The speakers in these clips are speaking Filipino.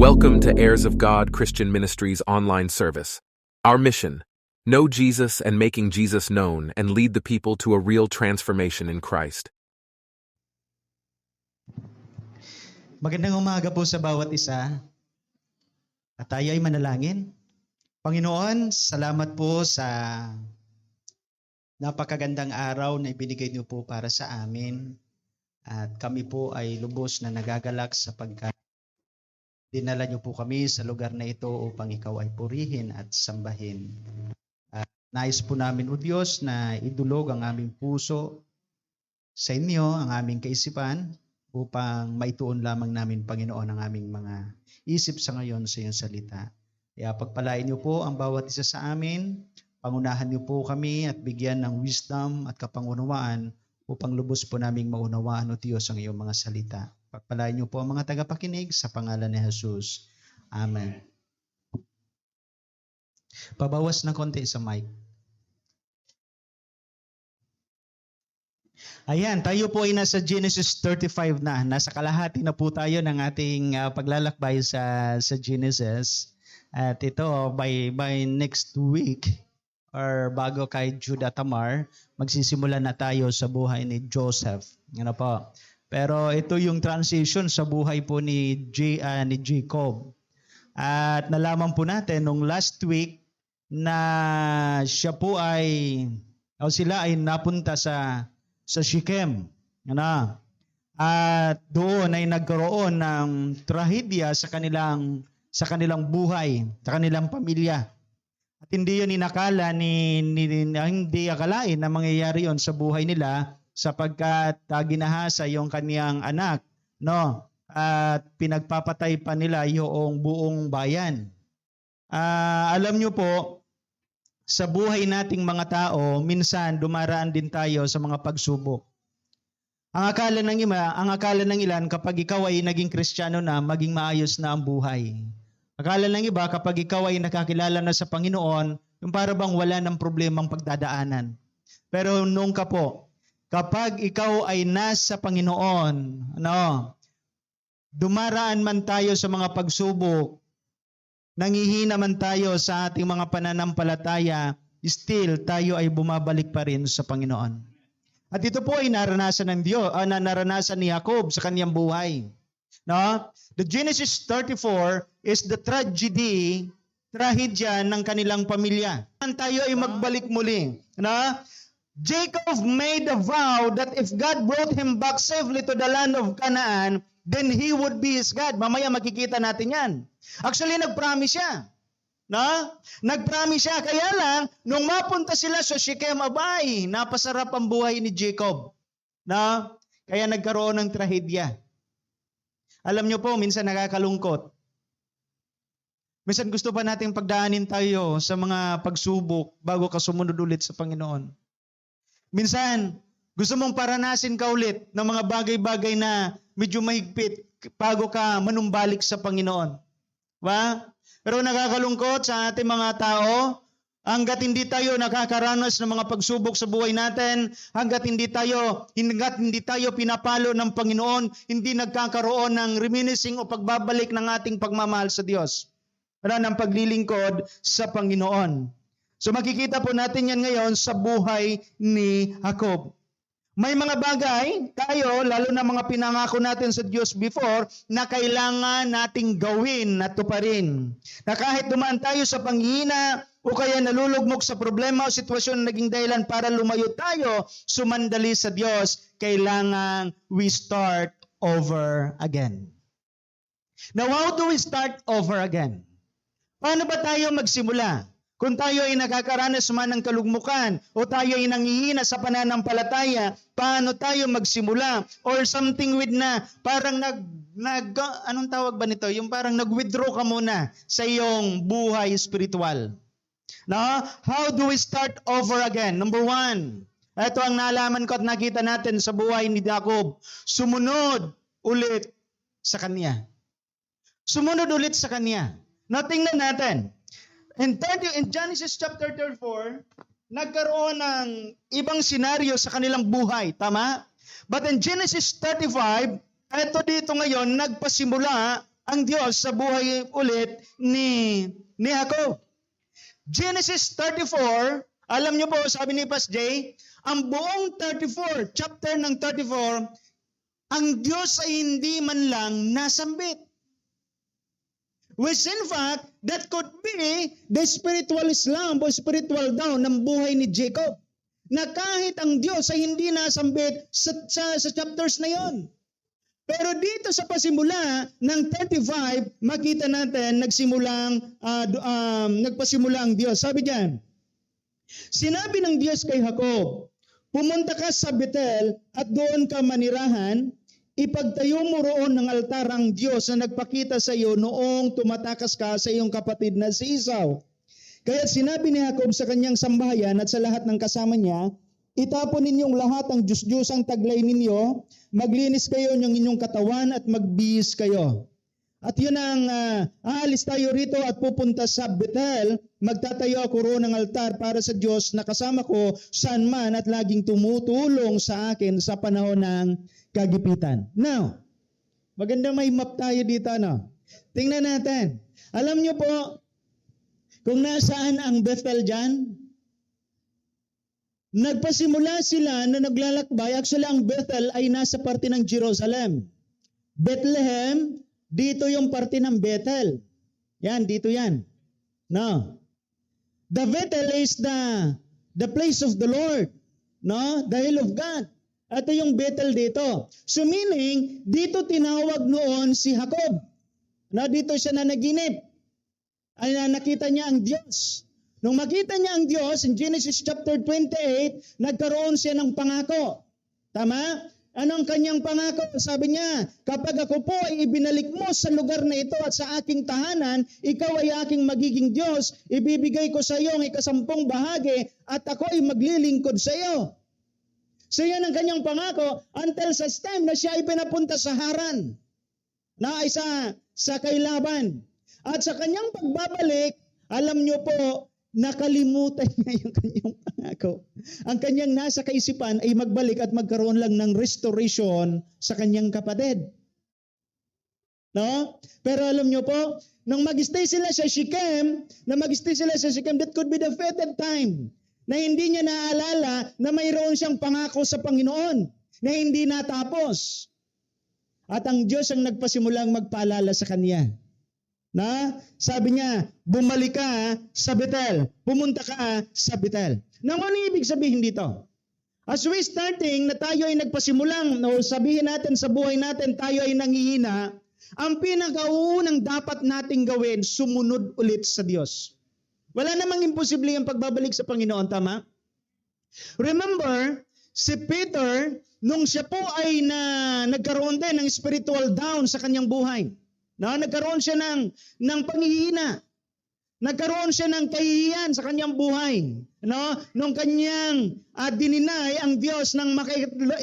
Welcome to Heirs of God Christian Ministries online service. Our mission: know Jesus and making Jesus known and lead the people to a real transformation in Christ. Magandang umaga po sa bawat isa. At tayo ay manalangin. Panginoon, salamat po sa napakagandang araw na ibinigay niyo po para sa amin. At kami po ay lubos na nagagalak sapagkat dinala niyo po kami sa lugar na ito upang ikaw ay purihin at sambahin. At nais po namin, O Diyos, na idulog ang aming puso sa inyo, ang aming kaisipan, upang maituon lamang namin, Panginoon, ang aming mga isip sa ngayon sa iyong salita. Kaya pagpalain niyo po ang bawat isa sa amin, pangunahan niyo po kami at bigyan ng wisdom at kapangunawaan upang lubos po naming maunawaan, O Diyos, ang iyong mga salita. Pagpalain niyo po ang mga tagapakinig sa pangalan ni Jesus. Amen. Pabawas ng konti sa mic. Ayan, tayo po ay nasa Genesis 35 na. Nasa kalahati na po tayo ng ating paglalakbay sa Genesis. At ito, by next week, or bago kay Judah Tamar, magsisimula na tayo sa buhay ni Joseph. Ano po? Pero ito yung transition sa buhay po ni Jacob. At nalaman po natin nung last week na sila ay napunta sa Shechem. Ano? At doon ay nagkaroon ng trahedya sa kanilang buhay, sa kanilang pamilya. At hindi yun inakala hindi akalain na mangyayari yon sa buhay nila sapagkat ginahasa yung kaniyang anak, no? At pinagpapatay pa nila yung buong bayan. Alam nyo po, sa buhay nating mga tao, minsan dumaraan din tayo sa mga pagsubok. Ang akala ng ilan kapag ikaw ay naging Kristiyano na, maging maayos na ang buhay. Akala ng iba kapag ikaw ay nakakilala na sa Panginoon, yung para bang wala ng problemang pagdadaanan. Pero nung kapag ikaw ay nasa Panginoon, dumaraan man tayo sa mga pagsubok, nangihina man tayo sa ating mga pananampalataya, still tayo ay bumabalik pa rin sa Panginoon. At ito po ay naranasan ni Jacob sa kanyang buhay. No? The Genesis 34 is the trahedya ng kanilang pamilya. Tayo ay magbalik muli. No? Jacob made a vow that if God brought him back safely to the land of Canaan, then he would be his God. Mamaya makikita natin yan. Actually, nag-promise siya. No? Nag-promise siya. Kaya lang, nung mapunta sila sa Shechem, napasarap ang buhay ni Jacob. No? Kaya nagkaroon ng trahedya. Alam nyo po, minsan nakakalungkot. Minsan gusto pa nating pagdaanin tayo sa mga pagsubok bago ka sumunod ulit sa Panginoon. Minsan, gusto mong paranasin ka ulit ng mga bagay-bagay na medyo mahigpit bago ka manumbalik sa Panginoon. Ba? Pero nakakalungkot sa ating mga tao, hanggat hindi tayo nakakaranas ng mga pagsubok sa buhay natin, hanggat hindi tayo pinapalo ng Panginoon, hindi nagkakaroon ng reminiscing o pagbabalik ng ating pagmamahal sa Diyos. Ng paglilingkod sa Panginoon. So makikita po natin yan ngayon sa buhay ni Jacob. May mga bagay tayo, lalo na mga pinangako natin sa Diyos before, na kailangan nating gawin at tuparin. Na kahit dumaan tayo sa panghihina o kaya nalulugmok sa problema o sitwasyon na naging dahilan para lumayo tayo, sumandali sa Diyos, kailangan we start over again. Now, how do we start over again? Paano ba tayo magsimula? Kung tayo ay nakakaranas man ng kalugmukan o tayo ay nanghihina sa pananampalataya, paano tayo magsimula? Or something with parang anong tawag ba nito? Yung parang nag-withdraw ka muna sa iyong buhay spiritual. No? How do we start over again? Number 1, ito ang nalaman ko at nakita natin sa buhay ni Jacob. Sumunod ulit sa Kanya. Sumunod ulit sa Kanya. Now, tingnan natin. In Genesis chapter 34, nagkaroon ng ibang senaryo sa kanilang buhay. Tama? But in Genesis 35, ito dito ngayon, nagpasimula ang Diyos sa buhay ulit ni Jacob. Genesis 34, alam niyo po, sabi ni Pas J, ang buong 34, chapter ng 34, ang Diyos ay hindi man lang nasambit. Which in fact, that could be the spiritual slump o spiritual down ng buhay ni Jacob. Na kahit ang Diyos ay hindi nasambit sa chapters na yon. Pero dito sa pasimula ng 35, makita natin nagpasimula ang Diyos. Sabi diyan, sinabi ng Diyos kay Jacob, pumunta ka sa Bethel at doon ka manirahan, ipagtayo mo roon ng altar ang Diyos na nagpakita sa iyo noong tumatakas ka sa iyong kapatid na si Esau. Kaya sinabi ni Jacob sa kanyang sambahayan at sa lahat ng kasama niya, itapon ninyong lahat ang Diyos-Diyosang taglay ninyo, maglinis kayo ng inyong katawan at magbihis kayo. At yun ang aalis tayo rito at pupunta sa Bethel, magtatayo ako roon ng altar para sa Diyos na kasama ko saan man at laging tumutulong sa akin sa panahon ng kagipitan. Now, maganda may map tayo dito. No? Tingnan natin. Alam niyo po, kung nasaan ang Bethel dyan? Nagpasimula sila na naglalakbay. Actually, ang Bethel ay nasa parte ng Jerusalem. Bethlehem, dito yung parte ng Bethel. Yan, dito yan. No. The Bethel is the place of the Lord. No? The hill of God. Ito yung Bethel dito. So meaning, dito tinawag noon si Jacob. Na dito siya nanaginip. Ay nakita niya ang Diyos. Nung makita niya ang Diyos, in Genesis chapter 28, nagkaroon siya ng pangako. Tama? Anong kanyang pangako? Sabi niya, kapag ako po ay ibinalik mo sa lugar na ito at sa aking tahanan, ikaw ay aking magiging Diyos, ibibigay ko sa iyo ang 10 bahagi at ako ay maglilingkod sa iyo. So yan ang kanyang pangako until sa time na siya ay pinapunta sa Haran, na ay sa kay Laban. At sa kanyang pagbabalik, alam niyo po, nakalimutan niya yung kanyang pangako. Ang kanyang nasa kaisipan ay magbalik at magkaroon lang ng restoration sa kanyang kapatid. No? Pero alam niyo po, nung mag-stay sila sa Shechem, that could be the fated time na hindi niya naaalala na mayroon siyang pangako sa Panginoon na hindi natapos. At ang Diyos ang nagpasimulang magpaalala sa kanya. Na sabi niya, bumalik ka sa Bethel. Pumunta ka sa Bethel. Now, ano ibig sabihin dito? As we starting na tayo ay nagpasimulang, o sabihin natin sa buhay natin, tayo ay nanghihina, ang pinakaunang dapat nating gawin, sumunod ulit sa Diyos. Wala namang imposible ang pagbabalik sa Panginoon, tama? Remember, si Peter, nung siya po ay nagkaroon din ng spiritual down sa kanyang buhay, nagkaroon siya ng panghihina. Nagkaroon siya ng kahihiyan sa kanyang buhay. Nung kanyang dininay ang Diyos ng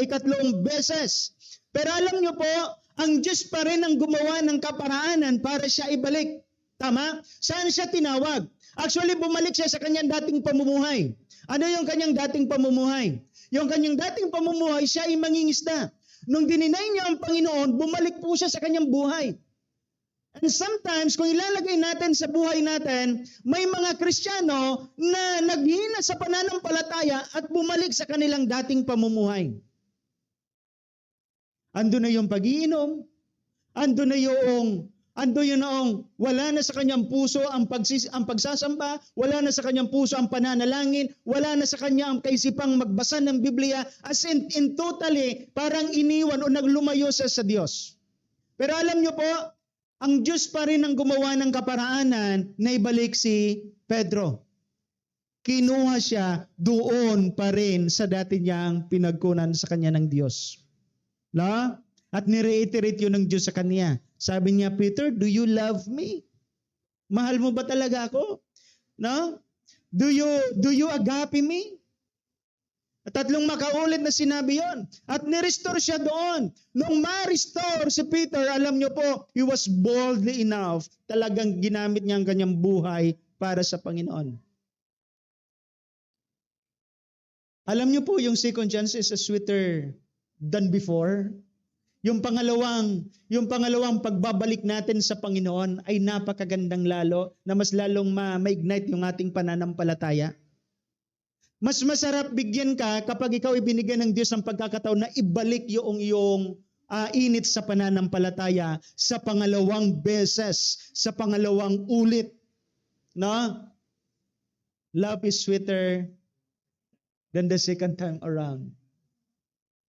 ikatlong beses. Pero alam niyo po, ang Diyos pa rin ang gumawa ng kaparaanan para siya ibalik. Tama? Saan siya tinawag? Actually, bumalik siya sa kanyang dating pamumuhay. Ano yung kanyang dating pamumuhay? Yung kanyang dating pamumuhay, siya ay mangingisda. Nung dininay niya ang Panginoon, bumalik po siya sa kanyang buhay. And sometimes, kung ilalagay natin sa buhay natin, may mga Kristiyano na naghina sa pananampalataya at bumalik sa kanilang dating pamumuhay. Ando na yung pag-iinom, ando na yung wala na sa kanyang puso ang pagsasamba, wala na sa kanyang puso ang pananalangin, wala na sa kanyang kaisipang magbasa ng Biblia, as in totally parang iniwan o naglumayo sa Diyos. Pero alam niyo po, ang Diyos pa rin ang gumawa ng kaparaanan na ibalik si Pedro. Kinuha siya doon pa rin sa dati niyang pinagkunan sa kanya ng Diyos. At nireiterate yun ng Diyos sa kanya. Sabi niya, Peter, do you love me? Mahal mo ba talaga ako? Do you agape me? At 3 makaulit na sinabi yon. At nirestore siya doon. Nung ma-restore si Peter, alam niyo po, he was boldly enough. Talagang ginamit niya ang kanyang buhay para sa Panginoon. Alam niyo po, yung second chance is sweeter than before. Yung pangalawang pagbabalik natin sa Panginoon ay napakagandang lalo na mas lalong ma-ignite yung ating pananampalataya. Mas masarap bigyan ka kapag ikaw ibinigyan ng Diyos ng pagkakataon na ibalik yung iyong init sa pananampalataya sa pangalawang beses, sa pangalawang ulit. No? Love is sweeter than the second time around.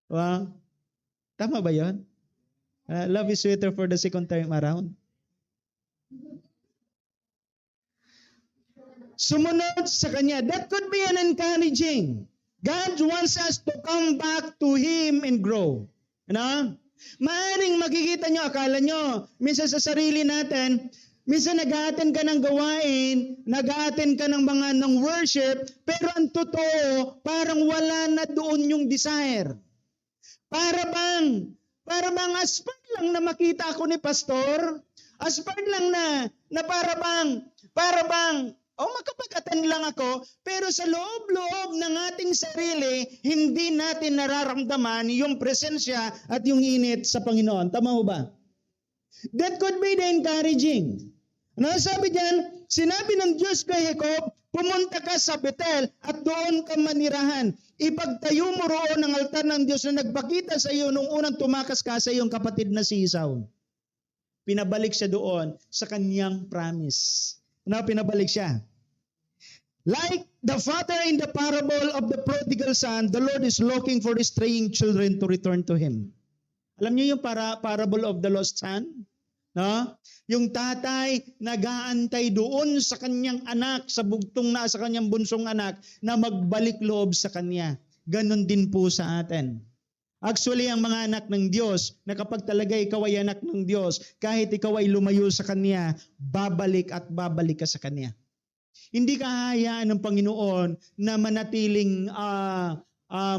Wow. Tama ba yun? Love is sweeter for the second time around. Sumunod sa Kanya. That could be an encouraging. God wants us to come back to Him and grow. Ano? Maaaring makikita nyo, akala nyo, minsan sa sarili natin, minsan nag-a-attend ka ng gawain, nag-a-attend ka ng mga ng worship, pero ang totoo, parang wala na doon yung desire. Para bang aspart lang na makita ako ni pastor, aspart lang na para bang makapag-attend lang ako, pero sa loob-loob ng ating sarili, hindi natin nararamdaman yung presensya at yung init sa Panginoon. Tama mo ba? That could be the encouraging. Ano sabi diyan? Sinabi ng Diyos kay Jacob, pumunta ka sa Bethel at doon ka manirahan. Ipagtayo mo roon ang altar ng Diyos na nagpakita sa iyo nung unang tumakas ka sa iyong kapatid na si Esau. Pinabalik siya doon sa kanyang promise. Pinabalik siya. Like the father in the parable of the prodigal son, the Lord is looking for his straying children to return to Him. Alam niyo yung parable of the lost son? No? Yung tatay nag-aantay doon sa kanyang anak, sa kanyang bunsong anak na magbalik loob sa kanya. Ganon din po sa atin. Actually, ang mga anak ng Diyos, na kapag talaga ikaw ay anak ng Diyos, kahit ikaw ay lumayo sa Kanya, babalik at babalik ka sa Kanya. Hindi ka hahayaan ng Panginoon na manatiling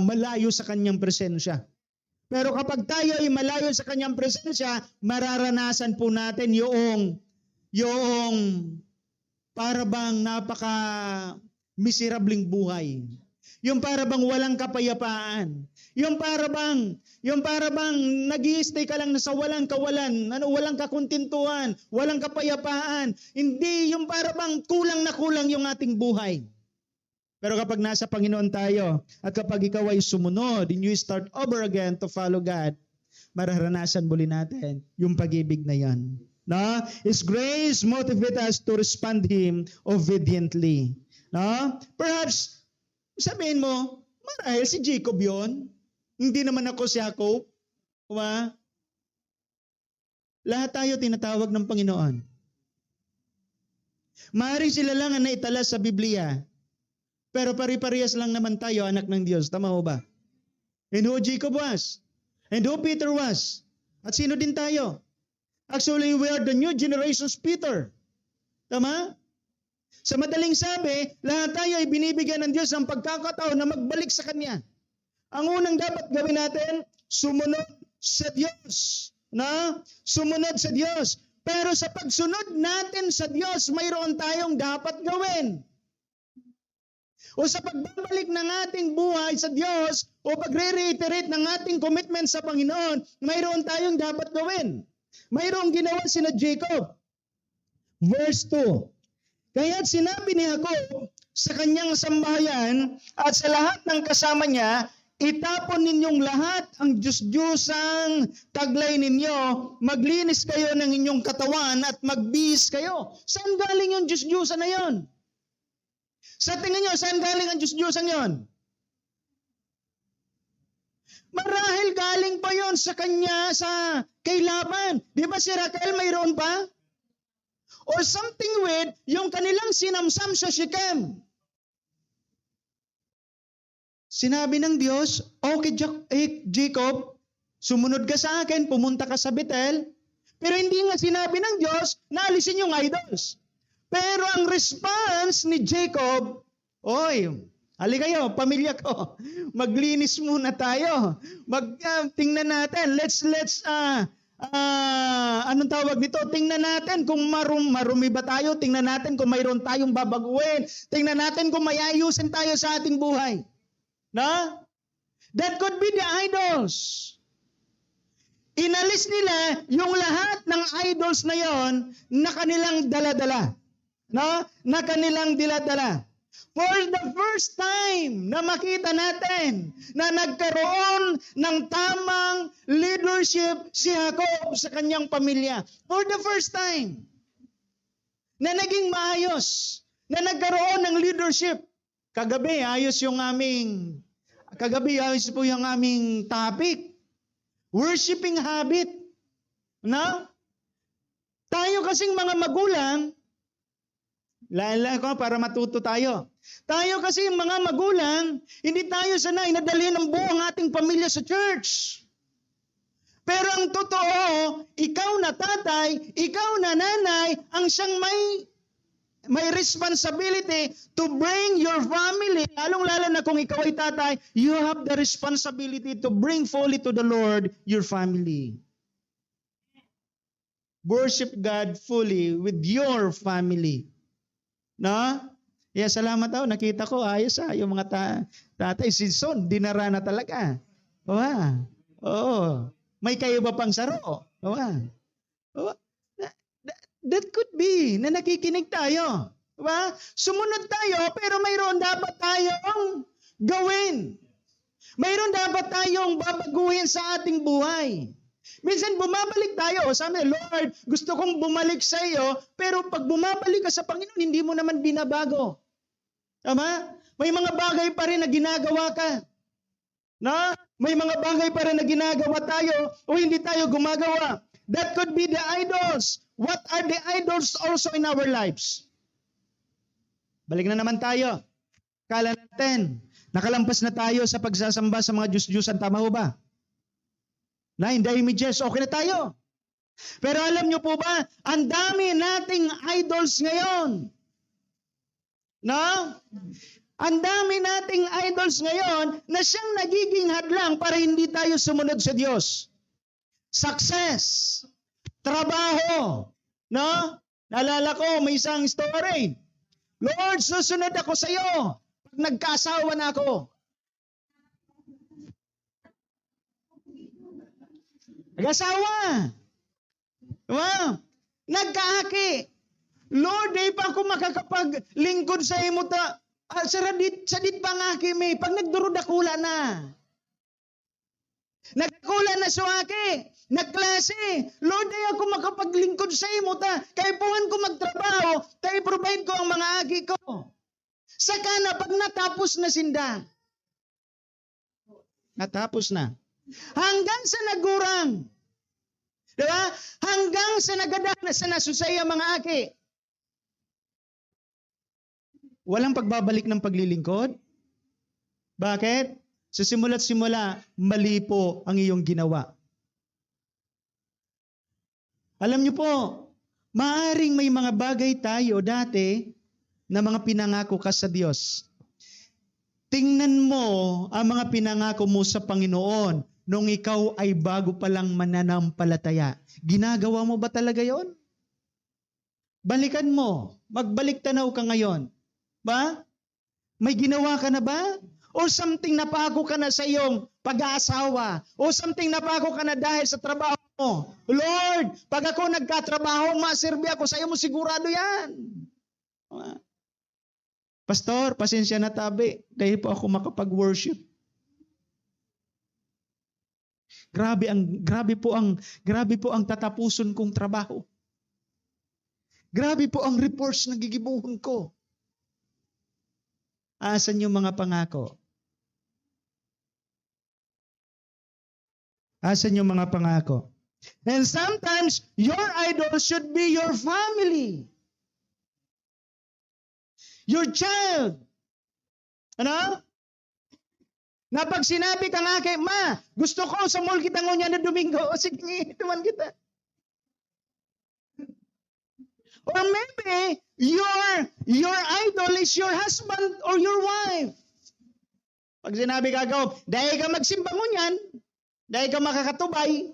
malayo sa Kanyang presensya. Pero kapag tayo ay malayo sa Kanyang presensya, mararanasan po natin yung para bang napaka miserabling buhay. Yung para bang walang kapayapaan. Yung para bang nag-i-stay ka lang sa walang kawalan, walang kakuntintuhan, walang kapayapaan. Hindi yung para bang kulang na kulang yung ating buhay. Pero kapag nasa Panginoon tayo at kapag ikaw ay sumunod and you start over again to follow God, mararanasan muli natin yung pag-ibig na yan. No? His grace motivate us to respond Him obediently. No? Perhaps sabihin mo, marahil si Jacob yon. Hindi naman ako si Jacob. Diba? Lahat tayo tinatawag ng Panginoon. Maaaring sila lang ang naitala sa Biblia. Pero pari-parehas lang naman tayo, anak ng Diyos. Tama mo ba? And who Jacob was? And who Peter was? At sino din tayo? Actually, we are the new generation's Peter. Tama? Sa madaling sabi, lahat tayo ay binibigyan ng Diyos ng pagkakataon na magbalik sa Kanya. Ang unang dapat gawin natin, sumunod sa Diyos. Sumunod sa Diyos. Pero sa pagsunod natin sa Diyos, mayroon tayong dapat gawin. O sa pagbabalik ng ating buhay sa Diyos, o pagre-reiterate ng ating commitment sa Panginoon, mayroon tayong dapat gawin. Mayroong ginawa sina Jacob. Verse 2. Kaya't sinabi ni Jacob sa kanyang sambahayan at sa lahat ng kasama niya, itapon ninyong lahat ang Diyos-Diyosang taglay ninyo, maglinis kayo ng inyong katawan at magbihis kayo. Saan galing yung Diyos-Diyosan na yon? Sa tingin nyo, saan galing ang Diyos-Diyosan yon? Marahil galing pa yon sa kanya, kay Laban. Di ba si Raquel mayroon pa? Or something with yung kanilang sinamsam sa Shechem. Sinabi ng Diyos, okay Jacob, sumunod ka sa akin, pumunta ka sa Bethel. Pero hindi nga sinabi ng Diyos na alisin yung idols. Pero ang response ni Jacob, hali kayo, pamilya ko, maglinis muna tayo. Tingnan natin, anong tawag nito? Tingnan natin kung marumi ba tayo. Tingnan natin kung mayroon tayong babaguhin. Tingnan natin kung may ayusin tayo sa ating buhay. No? That could be the idols. Inalis nila yung lahat ng idols na yon na kanilang daladala. No? Na kanilang diladala. For the first time na makita natin na nagkaroon ng tamang leadership si Jacob sa kanyang pamilya. For the first time na naging maayos, na nagkaroon ng leadership. Kagabi ayos po yung aming topic. Worshiping habit. No? Tayo kasing mga magulang, lala ko para matuto tayo. Tayo kasi mga magulang, hindi tayo sanay na dalhin ang buong ating pamilya sa church. Pero ang totoo, ikaw na tatay, ikaw na nanay, ang siyang may responsibility to bring your family, lalong-lalo na kung ikaw ay tatay, you have the responsibility to bring fully to the Lord your family. Worship God fully with your family. No? Yeah, salamat daw. Nakita ko, ayos yung mga tatay. Si Son, dinara na talaga. Oo. May kayo ba pang saro? That could be na nakikinig tayo. Diba? Sumunod tayo, pero mayroon dapat tayong gawin. Mayroon dapat tayong babaguhin sa ating buhay. Minsan bumabalik tayo. Sabi, Lord, gusto kong bumalik sa iyo, pero pag bumabalik ka sa Panginoon, hindi mo naman binabago. Tama? May mga bagay pa rin na ginagawa ka. Na? May mga bagay pa rin na ginagawa tayo o hindi tayo gumagawa. That could be the idols. What are the idols also in our lives? Balik na naman tayo. Kala natin, nakalampas na tayo sa pagsasamba sa mga Diyos-Diyosan. Tama ho ba? Na in the images, okay na tayo. Pero alam nyo po ba, ang dami nating idols ngayon. No? Ang dami nating idols ngayon na siyang nagiging hadlang para hindi tayo sumunod sa Diyos. Success. Trabaho. No? Naalala ko, may isang story. Lord, susunod ako sa iyo pag nagkasawa na ako. Nag-asawa. Wow. Nagkaaki. Lord, di pa ako makakapaglingkod sa imo ta. Sadit pa nga kimi. Pag nagdurudakula na. Nagkula na sa aki. Nagklase. Lord, di ako makapaglingkod sa imo ta. Kaya puhan ko magtrabaho. Tayo provide ko ang mga aki ko. Saka na pag natapos na sinda. Natapos na. Hanggang sa nagurang. Diba? Hanggang sa nagadak na sa nasusaya mga aki. Walang pagbabalik ng paglilingkod. Bakit? Sa simula't simula, mali po ang iyong ginawa. Alam niyo po, maaring may mga bagay tayo dati na mga pinangako ka sa Diyos. Tingnan mo ang mga pinangako mo sa Panginoon nung ikaw ay bago pa lang mananampalataya. Ginagawa mo ba talaga yon? Balikan mo. Magbalik tanaw ka ngayon. Ba? May ginawa ka na ba? O something napako ka na sa iyong pag-aasawa? O something napako ka na dahil sa trabaho mo? Lord, pag ako nagkatrabaho, maserbi ako sa iyo mo, sigurado yan. Pastor, pasensya na tabi. Dahil po ako makapag-worship. Grabe po ang tatapuson kong trabaho. Grabe po ang reports na gigibuhon ko. Asan yung mga pangako? Asan yung mga pangako? And sometimes, your idol should be your family. Your child. Ano? Na pag sinabi ka nga kay, Ma, gusto ko sa mall kita ngunya na Domingo. O sige, tuman kita. Or maybe, your idol is your husband or your wife. Pag sinabi ka ako, dahil ka magsimba ngunyan, dahil ka makakatubay,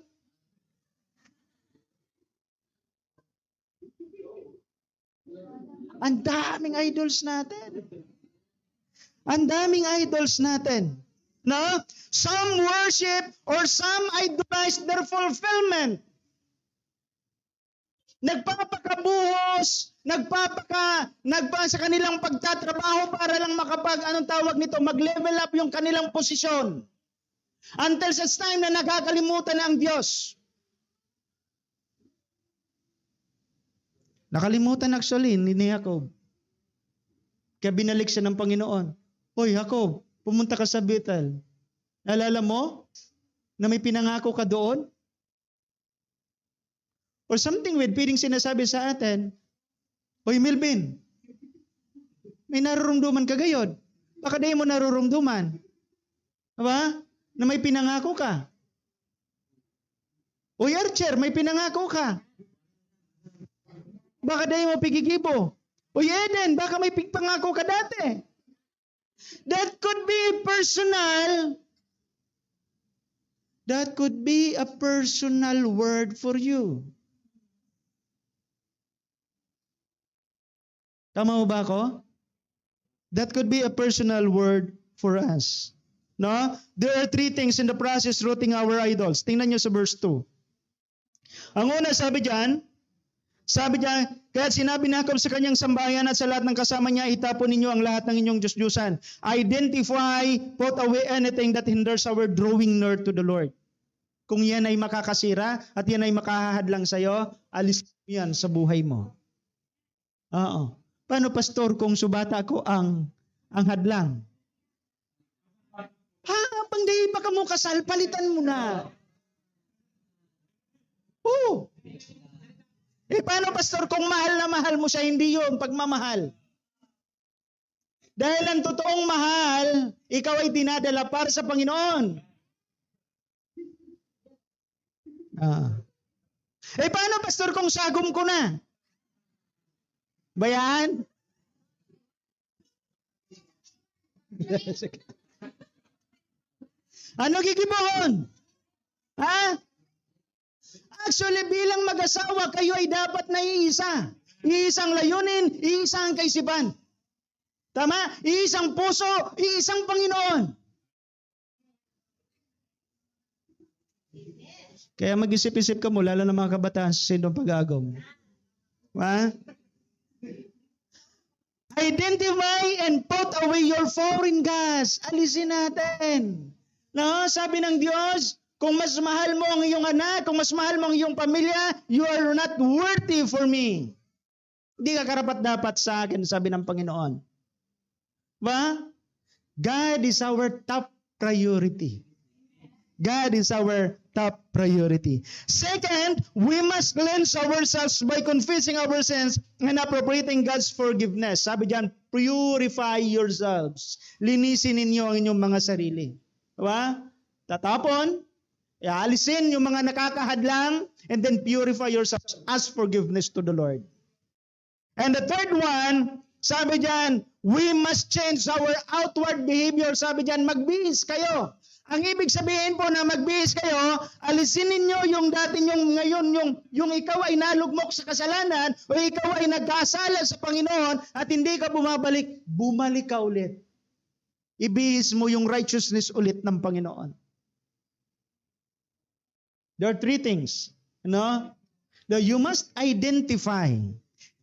ang daming idols natin. Ang daming idols natin. No? Some worship or some idolize their fulfillment. Nagpapakabuhos, sa kanilang pagtatrabaho para lang mag-level up yung kanilang posisyon. Until such time na nakakalimutan na ang Diyos. Nakalimutan actually ni Jacob. Kaya binalik siya ng Panginoon. Hoy Jacob, pumunta ka sa Bethel. Naalala mo na may pinangako ka doon? Or something with pwedeng sinasabi sa atin, Hoy Melvin, may nararamdaman ka gayon. Baka di mo nararamdaman. Diba? Na may pinangako ka. Hoy Archer, may pinangako ka. Baka di mo pigigibo. Hoy Eden, baka may pangako ka dati. That could be personal. That could be a personal word for you. Tama mo ba ako? That could be a personal word for us. No? There are three things in the process rooting our idols. Tingnan nyo sa verse 2. Ang una sabi diyan, kaya sinabi ni Jacob sa kanyang sambahayan at sa lahat ng kasama niya, itapon ninyo ang lahat ng inyong Diyos-Diyusan. Identify, put away anything that hinders our drawing near to the Lord. Kung yan ay makakasira at yan ay makahahadlang sa'yo, alis yan sa buhay mo. Oo. Paano pastor kung subata ko ang hadlang? Habang di pa ka mo kasal, palitan mo na. Oo. Paano pastor kung mahal na mahal mo siya, hindi yun pagmamahal. Dahil ang totoong mahal, ikaw ay dinadala para sa Panginoon. Paano pastor kung sagom ko na? Bayan? Ano gigibohon? Ha? Actually, bilang mag-asawa, kayo ay dapat na iisa. Iisang layunin, iisang kaisipan. Tama? Iisang puso, iisang Panginoon. Kaya mag-isip-isip ka mo, lalo na mga kabataan sa sindong pag-agom. Ha? Identify and put away your foreign gods. Alisin natin. No, sabi ng Diyos, kung mas mahal mo ang iyong anak, kung mas mahal mo ang iyong pamilya, you are not worthy for me. Hindi ka karapat-dapat sa akin, sabi ng Panginoon. Ba? God is our top priority. God is our top priority. Second, we must cleanse ourselves by confessing our sins and appropriating God's forgiveness. Sabi diyan, purify yourselves. Linisin ninyo ang inyong mga sarili. Diba? Tatapon, alisin yung mga nakakahadlang, and then purify yourselves. Ask forgiveness to the Lord. And the third one, sabi diyan, we must change our outward behavior. Sabi diyan, magbihis kayo. Ang ibig sabihin po na magbihis kayo, alisin ninyo yung dati yung ngayon, yung ikaw ay nalugmok sa kasalanan o ikaw ay nagkasala sa Panginoon at hindi ka bumalik ka ulit. Ibihis mo yung righteousness ulit ng Panginoon. There are three things. No? You must identify.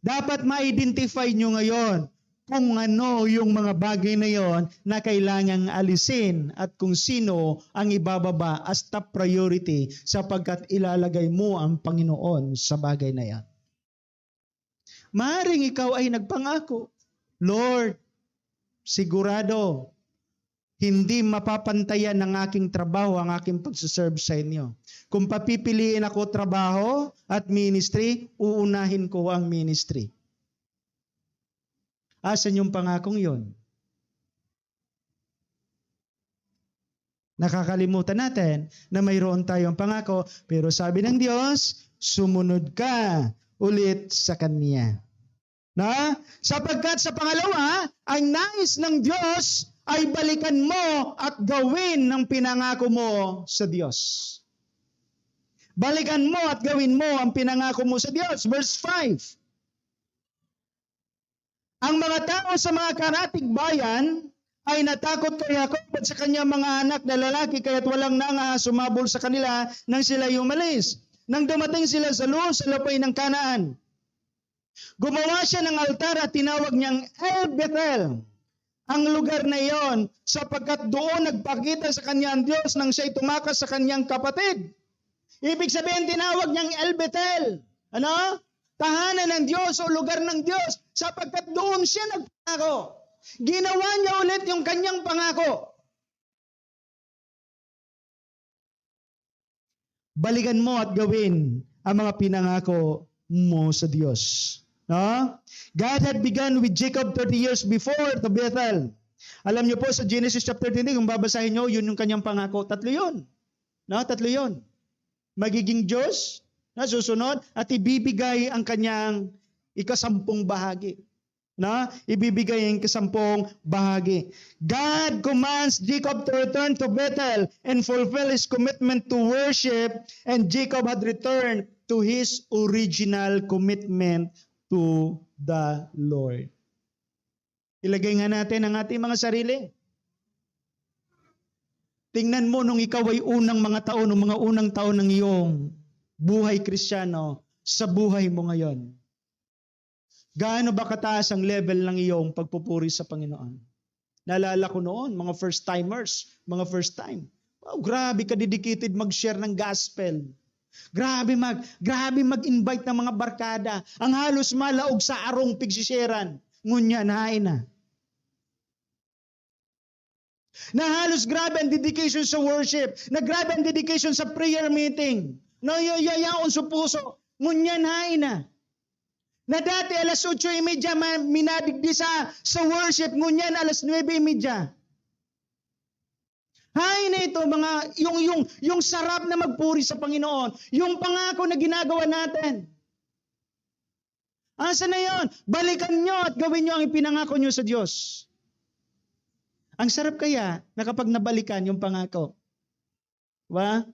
Dapat ma-identify nyo ngayon kung ano yung mga bagay na yon na kailangang alisin at kung sino ang ibababa as top priority sapagkat ilalagay mo ang Panginoon sa bagay na yan. Maaring ikaw ay nagpangako, Lord, sigurado, hindi mapapantayan ng aking trabaho ang aking pagsaserve sa inyo. Kung papipiliin ako trabaho at ministry, uunahin ko ang ministry. Asan yung pangakong yon? Nakakalimutan natin na mayroon tayong pangako, pero sabi ng Diyos, sumunod ka ulit sa Kanya. Na? Sapagkat sa pangalawa, ang nais ng Diyos ay balikan mo at gawin ng pinangako mo sa Diyos. Balikan mo at gawin mo ang pinangako mo sa Diyos. Verse 5. Ang mga tao sa mga karatig bayan ay natakot kay Jacob at sa kanyang mga anak na lalaki kaya't walang nang sumabol sa kanila nang sila umalis. Nang dumating sila sa lupay ng Kanaan, gumawa siya ng altar at tinawag niyang El Bethel, ang lugar na iyon, sapagkat doon nagpakita sa kanya ang Diyos nang siya'y tumakas sa kanyang kapatid. Ibig sabihin, tinawag niyang El Bethel. Ano? Tahanan ng Diyos o lugar ng Diyos, sapagkat doon siya nagpangako. Ginawa niya ulit yung kanyang pangako. Balikan mo at gawin ang mga pinangako mo sa Diyos. No? God had begun with Jacob 30 years before to Bethel. Alam niyo po sa Genesis chapter 20, kung babasahin niyo, yun yung kanyang pangako. Tatlo yun. No? Tatlo yun. Magiging Diyos na susunod at ibibigay ang kanyang ikasampung bahagi. Na ibibigay ang ikasampung bahagi. God commands Jacob to return to Bethel and fulfill his commitment to worship, and Jacob had returned to his original commitment to the Lord. Ilagay nga natin ang ating mga sarili. Tingnan mo nung ikaw ay unang mga taon, mga unang taon ng iyong buhay Kristiyano sa buhay mo ngayon. Gaano ba kataas ang level ng iyong pagpupuri sa Panginoon? Naalala ko noon, mga first timers, mga first time. Wow, grabe ka dedicated mag-share ng gospel. Grabe mag-invite ng mga barkada. Ang halos malaog sa arong pigsisharean. Ngunya, nahain na. Na halos grabe ang dedication sa worship. Na grabe ang dedication sa prayer meeting. No, yayaon sa puso. Ngunya, nahain na. Na dati alas 8:30 minadigdi sa worship, ngunyan alas 9:30. Hay na ito mga yung sarap na magpuri sa Panginoon, yung pangako na ginagawa natin. Asa na 'yon? Balikan nyo at gawin nyo ang ipinangako nyo sa Diyos. Ang sarap kaya na kapag nabalikan yung pangako. Diba?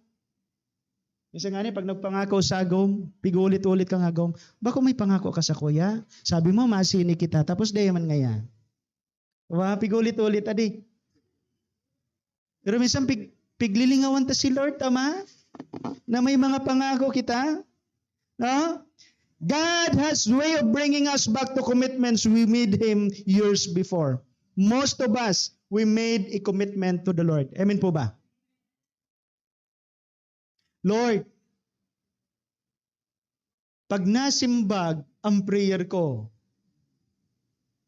Kasi nga pag nagpangako sa agom, pigulit-ulit kang agom, bako may pangako ka sa kuya? Sabi mo, masini kita, tapos dayaman ngaya. Diba? Pigulit-ulit, adi. Pero minsan piglilingawan ta si Lord, tama? Na may mga pangako kita. No? God has way of bringing us back to commitments we made Him years before. Most of us, we made a commitment to the Lord. Amen po ba? Lord, pag nasimbag ang prayer ko,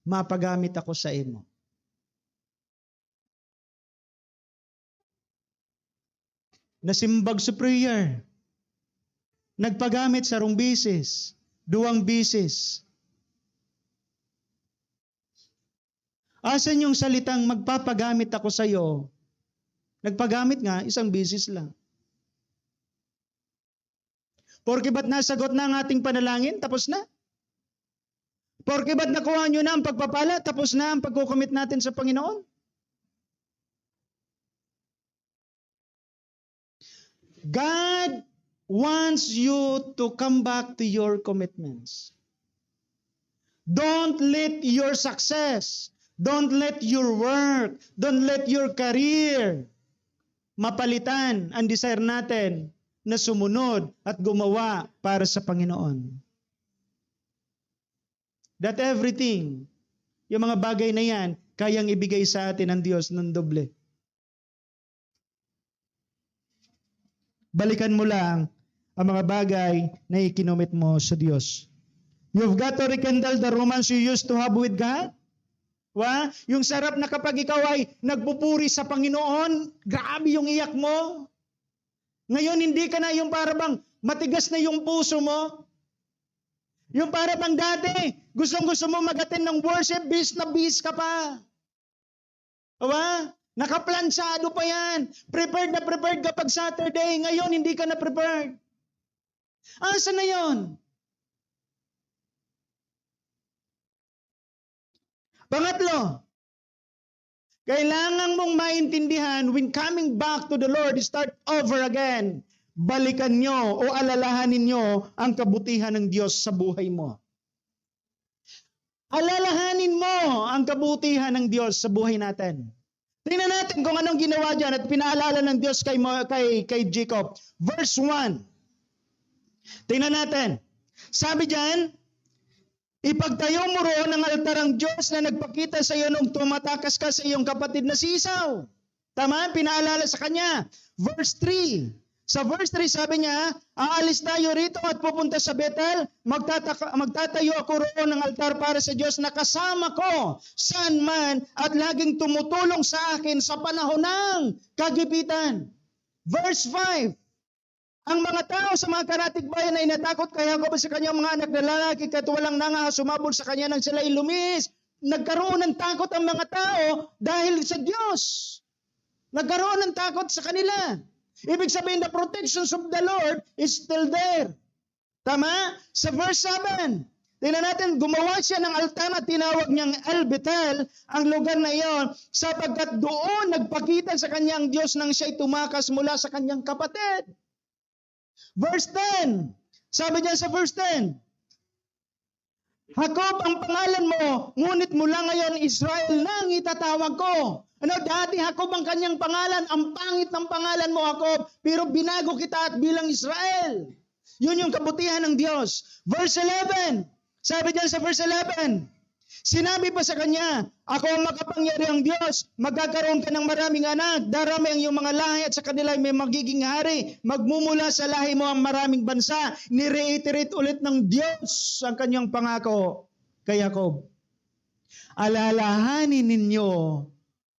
mapagamit ako sa imo. Nasimbag sa prayer, nagpagamit sa rong bisis, 2 bisis. Asan yung salitang magpapagamit ako sa iyo? Nagpagamit nga, 1 bisis lang. Porque ba't nasagot na ang ating panalangin? Tapos na. Porque ba't nakuha nyo na ang pagpapala? Tapos na ang pagkukomit natin sa Panginoon? God wants you to come back to your commitments. Don't let your success, don't let your work, don't let your career mapalitan ang desire natin na sumunod at gumawa para sa Panginoon. That everything, yung mga bagay na yan, kayang ibigay sa atin ng Diyos ng doble. Balikan mo lang ang mga bagay na ikinomit mo sa Diyos. You've got to rekindle the romance you used to have with God. Yung sarap na kapag ikaw ay nagpupuri sa Panginoon, grabe yung iyak mo. Ngayon, hindi ka na yung parabang matigas na yung puso mo. Yung parabang dati, gustong-gusto mo mag-attend ng worship, bis na bis ka pa. Diba? Nakaplansado pa yan. Prepared na prepared ka pag Saturday. Ngayon, hindi ka na prepared. Asa na yon? Pangatlo, kailangan mong maintindihan when coming back to the Lord, start over again. Balikan nyo o alalahanin nyo ang kabutihan ng Diyos sa buhay mo. Alalahanin mo ang kabutihan ng Diyos sa buhay natin. Tingnan natin kung anong ginawa dyan at pinaalala ng Diyos kay Jacob. Verse 1. Tingnan natin. Sabi dyan, ipagtayo mo roon ang altar ang Diyos na nagpakita sa iyo nung tumatakas ka sa iyong kapatid na si Esau. Tama? Pinaalala sa kanya. Verse 3. Sa verse 3 sabi niya, aalis tayo rito at pupunta sa Bethel, magtatayo ako roon ng altar para sa Diyos na kasama ko saan man at laging tumutulong sa akin sa panahon ng kagipitan. Verse 5. Ang mga tao sa mga karatig bayan ay natakot kay Jacob sa kanyang mga anak na lalaki at walang nanga sumabol sa kanya nang sila ilumihis. Nagkaroon ng takot ang mga tao dahil sa Diyos. Nagkaroon ng takot sa kanila. Ibig sabihin, the protections of the Lord is still there. Tama? Sa verse 7, tingnan natin, gumawa siya ng altar at tinawag niyang El Bethel, ang lugar na iyon, sapagkat doon nagpakita sa kanyang Diyos nang siya'y tumakas mula sa kanyang kapatid. Verse 10, sabi niya sa verse 10, Jacob ang pangalan mo, ngunit mula ngayon Israel nang itatawag ko. Dati Jacob ang kanyang pangalan, ang pangit ng pangalan mo Jacob, pero binago kita at bilang Israel. Yun yung kabutihan ng Diyos. Verse 11, sabi diyan sa verse 11, sinabi pa sa kanya, ako ang makapangyarihang Diyos, magkakaroon ka ng maraming anak, darami ang iyong mga lahi at sa kanila may magiging hari, magmumula sa lahi mo ang maraming bansa. Ni-reiterate ulit ng Diyos ang kanyang pangako kay Jacob. Alalahanin ninyo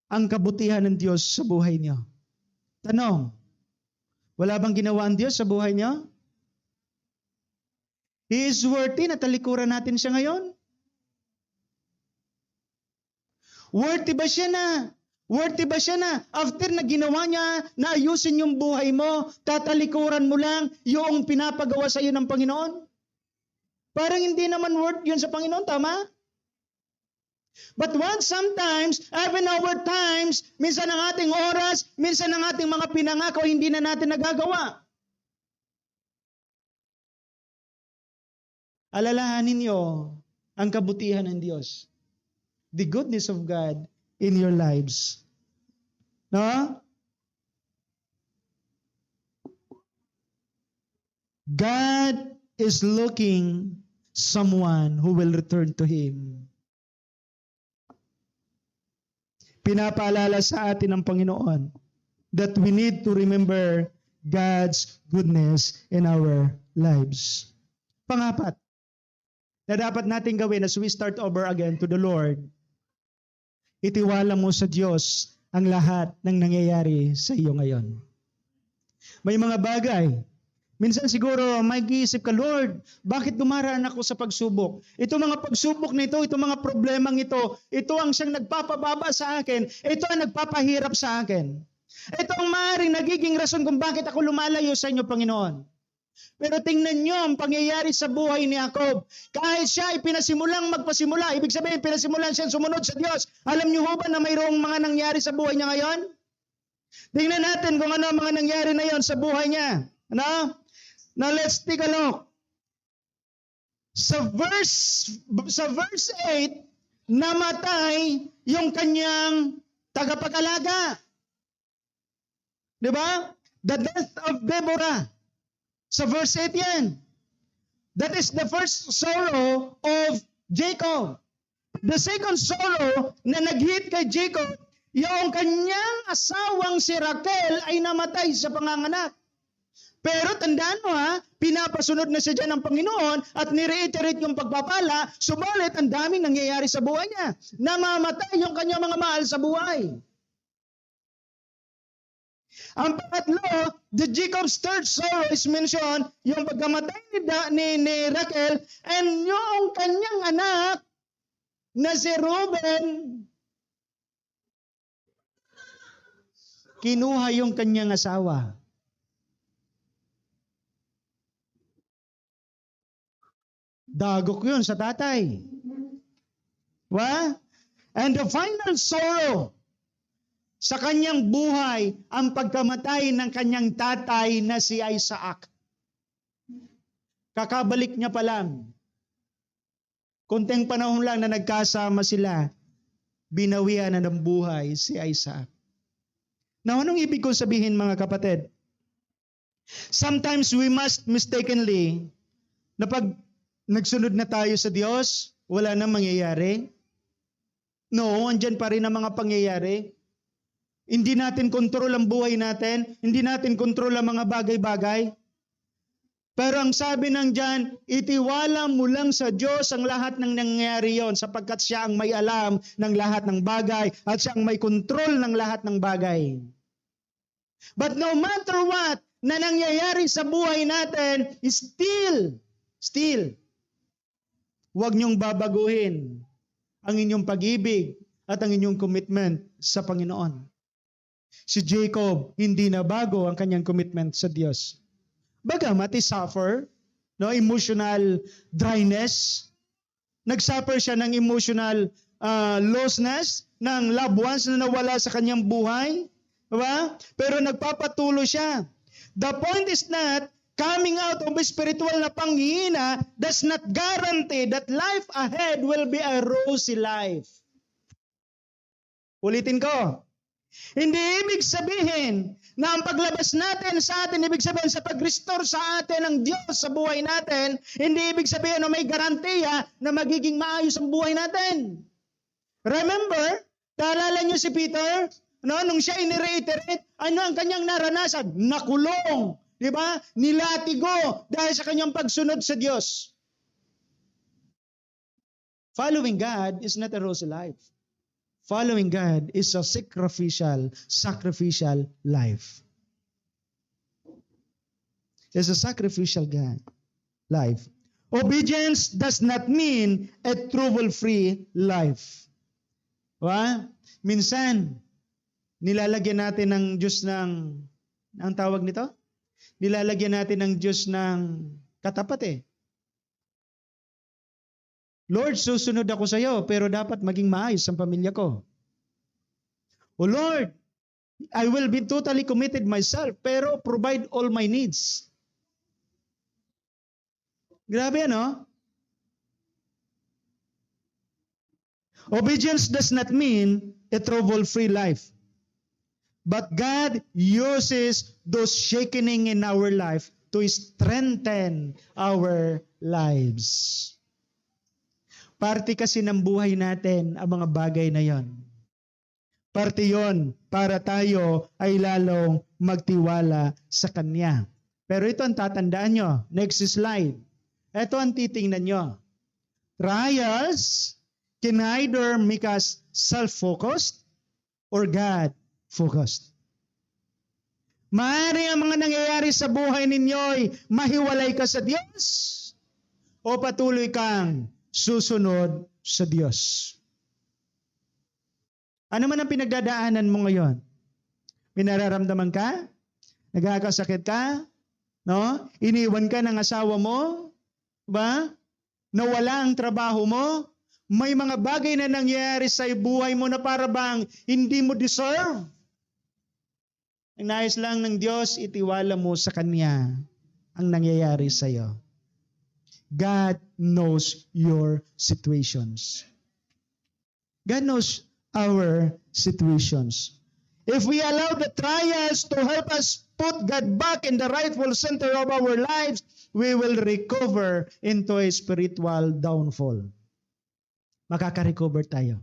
ang kabutihan ng Diyos sa buhay niyo. Tanong, wala bang ginawa ang Diyos sa buhay niyo? He is worthy na talikuran natin siya ngayon? Worthy ba siya na? Worthy ba siya na? After na ginawa niya, na ayusin yung buhay mo, tatalikuran mo lang yung pinapagawa sa iyo ng Panginoon? Parang hindi naman worth yun sa Panginoon, tama? But sometimes, even our times, minsan ang ating oras, minsan ang ating mga pinangako, hindi na natin nagagawa. Alalahanin niyo ang kabutihan ng Diyos. The goodness of God in your lives. No? God is looking someone who will return to Him. Pinapaalala sa atin ng Panginoon that we need to remember God's goodness in our lives. Pangapat, na dapat natin gawin as we start over again to the Lord, itiwala mo sa Diyos ang lahat ng nangyayari sa iyo ngayon. May mga bagay, minsan siguro mag-iisip ka, Lord, bakit dumaraan ako sa pagsubok? Ito mga pagsubok nito, ito mga problemang ito ang siyang nagpapababa sa akin, ito ang nagpapahirap sa akin. Ito ang maaaring nagiging rason kung bakit ako lumalayo sa inyo, Panginoon. Pero tingnan nyo ang pangyayari sa buhay ni Jacob. Kahit siya ay pinasimulang magpasimula, ibig sabihin pinasimulan siyang sumunod sa Diyos. Alam niyo ba na mayroong mga nangyari sa buhay niya ngayon? Tingnan natin kung ano ang mga nangyari na yon sa buhay niya. Ano? Now let's take a look. Sa verse 8, namatay yung kanyang tagapag-alaga. Di ba? The death of Deborah. Sa verse 8 yan. That is the first sorrow of Jacob. The second sorrow na nag-hit kay Jacob, yung kanyang asawang si Raquel ay namatay sa panganganak. Pero tandaan mo pinapasunod na siya dyan ng Panginoon at nireiterate yung pagpapala, subalit ang daming nangyayari sa buhay niya. Namamatay yung kanyang mga mahal sa buhay. Ang pangatlo, the Jacob's third sorrow is mentioned, yung pagkamatay ni Raquel, and yung kanyang anak na si Reuben, kinuha yung kanyang asawa. Dagok yun sa tatay. And the final sorrow sa kanyang buhay, ang pagkamatay ng kanyang tatay na si Isaac. Kakabalik niya pa lang. Kunting panahon lang na nagkasama sila, binawian na ng buhay si Isaac. Now, anong ibig kong sabihin mga kapatid? Sometimes we must mistakenly na pag nagsunod na tayo sa Diyos, wala nang mangyayari. No, andyan pa rin ang mga pangyayari. Hindi natin kontrol ang buhay natin. Hindi natin kontrol ang mga bagay-bagay. Pero ang sabi ng diyan, itiwala mo lang sa Diyos ang lahat ng nangyayari yon sapagkat siya ang may alam ng lahat ng bagay at siya ang may kontrol ng lahat ng bagay. But no matter what na nangyayari sa buhay natin, still, huwag niyong babaguhin ang inyong pag-ibig at ang inyong commitment sa Panginoon. Si Jacob, hindi na bago ang kanyang commitment sa Diyos. Bagamat suffer, emotional dryness, nagsuffer siya ng emotional lostness, ng loved ones na nawala sa kanyang buhay, diba? Pero nagpapatuloy siya. The point is not coming out of spiritual na panghihina does not guarantee that life ahead will be a rosy life. Ulitin ko. Hindi ibig sabihin na ang paglabas natin sa atin, ibig sabihin sa pag-restore sa atin ng Diyos sa buhay natin, hindi ibig sabihin na may garantiya na magiging maayos ang buhay natin. Remember, naalala niyo si Peter? Nung siya ini-reiterate, ano ang kanyang naranasan? Nakulong. Di ba? Nilatigo dahil sa kanyang pagsunod sa Diyos. Following God is not a rosy life. Following God is a sacrificial life. It's a sacrificial life. Obedience does not mean a trouble-free life. Diba? Minsan, nilalagyan natin ng Diyos ang tawag nito? Nilalagyan natin ng Diyos ng katapat Lord, susunod ako sa iyo, pero dapat maging maayos ang pamilya ko. O Lord, I will be totally committed myself, pero provide all my needs. Grabe, ano? Obedience does not mean a trouble-free life. But God uses those shakening in our life to strengthen our lives. Parte kasi ng buhay natin ang mga bagay na yon. Parte yon para tayo ay lalong magtiwala sa Kanya. Pero ito ang tatandaan nyo. Next slide. Ito ang titingnan nyo. Trials can either make us self-focused or God-focused. Maaari ang mga nangyayari sa buhay ninyo'y mahiwalay ka sa Diyos o patuloy kang susunod sa Diyos. Ano man ang pinagdadaanan mo ngayon? May nararamdaman ka? Nagkakasakit ka? No? Iniwan ka ng asawa mo? Ba? Nawala ang trabaho mo? May mga bagay na nangyayari sa buhay mo na para bang hindi mo deserve? Ang nais lang ng Diyos, itiwala mo sa Kanya ang nangyayari sa iyo. God knows your situations. God knows our situations. If we allow the trials to help us put God back in the rightful center of our lives, we will recover into a spiritual downfall. Makaka-recover tayo.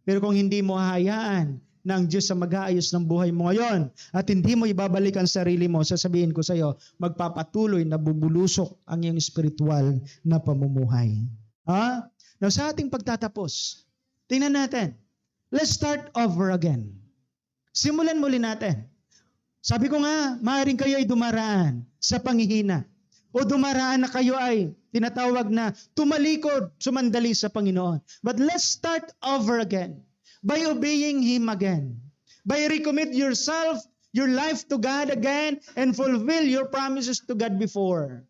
Pero kung hindi mo hahayaan ng Diyos sa mag-aayos ng buhay mo ngayon at hindi mo ibabalik ang sarili mo, sasabihin ko sa iyo, magpapatuloy na bubulusok ang iyong spiritual na pamumuhay. Now sa ating pagtatapos, tingnan natin. Let's start over again. Simulan muli natin. Sabi ko nga, maaaring kayo ay dumaraan sa panghihina o dumaraan na kayo ay tinatawag na tumalikod, sumandali sa Panginoon. But let's start over again. By obeying Him again. By recommit yourself, your life to God again, and fulfill your promises to God before.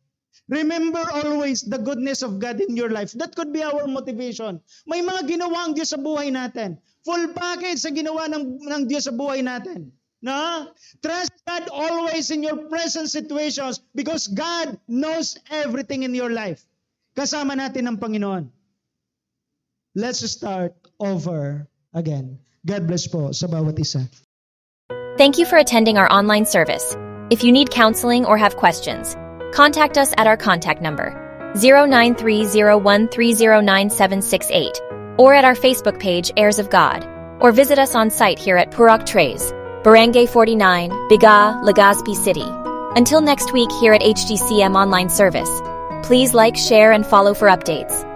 Remember always the goodness of God in your life. That could be our motivation. May mga ginawa ang Diyos sa buhay natin. Full package sa ginawa ng Diyos sa buhay natin. No? Trust God always in your present situations because God knows everything in your life. Kasama natin ang Panginoon. Let's start over again. God bless po sa bawat isa. Thank you for attending our online service. If you need counseling or have questions, contact us at our contact number 093013096768 or at our Facebook page Heirs of God, or visit us on site here at Purok Tres, Barangay 49, Biga, Legazpi City. Until next week here at HGCM Online Service, please like, share, and follow for updates.